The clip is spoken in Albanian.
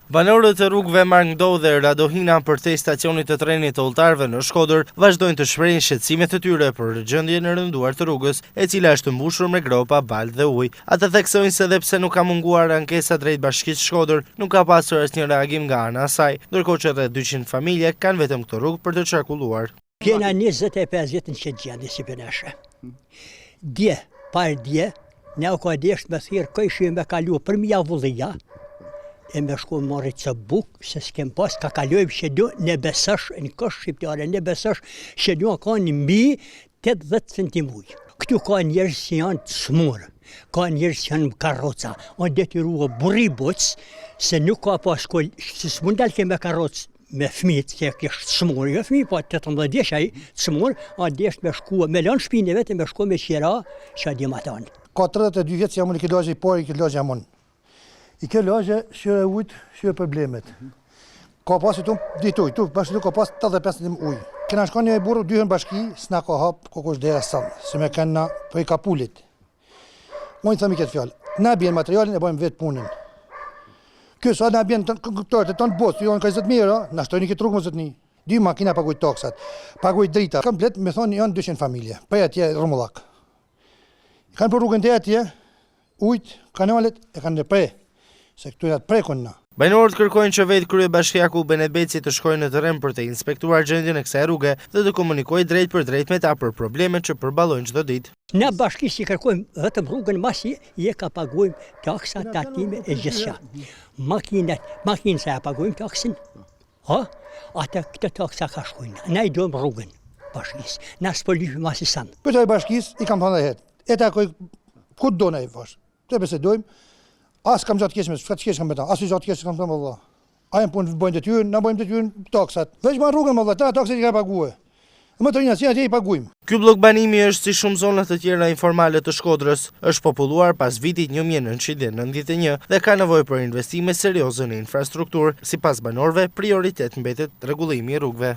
Banorët e rrugëve Markndo dhe Radohina përtej stacionit të trenit të udhëtarëve në Shkodër vazhdojnë të shprehin shqetësimet e tyre për gjendjen e rënduar të rrugës, e cila është mbushur me gropa, balë dhe ujë. Ata theksojnë se edhe pse nuk ka munguar ankesa drejt Bashkisë Shkodër, nuk ka pasur asnjë reagim nga ana e saj, ndërkohë që rreth 200 familje kanë vetëm këtë rrugë për të qarkulluar. Kena 25 vjet në që gjendje si pëneshe. Dje, parë dje, ne u ka desht me thirë këjshë me kalu për mja vullia, e me shku marri që buk, se s'kem pas, ka kalojmë që do në besash, në kësh shqiptare, në besash, që do ka në mbi 80 cm ujë. Këtu ka njerës që janë të smurë, ka njerës që janë karroca, on detyrua burri buc, se nuk ka pas kol, se s'mundal ke me karrocë, me fmit, që kështë smurë, jo fmi, po 18 djesh ai smurë, a djesh me shku, me lanë shpine vete, me shku me qira, që a dimatanë. Ka 32 vjetë që jam unë i këtë lagje i pari, i këtë lagje jam unë. I këtë lagje shyre ujtë, shyre problemet. Ka pas i tu ditoj, tu bashkë tu ka pas 85 cm ujë. Kena shka një burë, dyhen bashki, s'na ka hapë, ko kush dera samë, se me kena për i kapulit. Unë i thëmi këtë fjallë, na bjen materialin e bojmë vetë punin. Kësë, na bjen këtërët e tonë botë, janë ka 20 mirë, na shtojnë i këtë rrugë më zëtni. 2 makina paguj taksat, paguj drita. Komplet, me thonë, janë 200 familje, për atje rumullak. Kanë për rrugën të atje, ujtë, kanalet e kanë në prej, se këtu e atë prekon na. Banorët kërkojnë që vetë kryebashkiaku Benebeci të shkojnë në terren për të inspektuar gjendjen e kësaj rruge dhe të komunikojë drejt për drejt me ta për problemet që përballojnë çdo ditë. Ne bashkisht i kërkojmë vetëm rrugën masi je ka paguajmë taksa, tatime e gjithçka. Makinat sa paguajmë taksin. Ha? Ata këtë taksa ka shkojnë. Ne i dojmë rrugën bashkisë. Na s'polifim masi sam. Për të bashkisë i kam thënë herë. Eta ku do na i vash. Të besë dojmë. As kam gjatë kesh me, çka kesh kam beta. As i gjatë kesh kam thënë valla. Ajm punë bëjnë detyrë, na bëjmë detyrën taksat. Veç ma rrugën valla, ta taksat i ka paguar. Më të njësë, atje i pagujmë. Ky blok banimi është si shumë zonat të tjera informale të Shkodrës, është populluar pas vitit 1991 dhe ka nevojë për investime serioze në infrastrukturë, sipas banorëve prioritet mbetet rregullimi i rrugëve.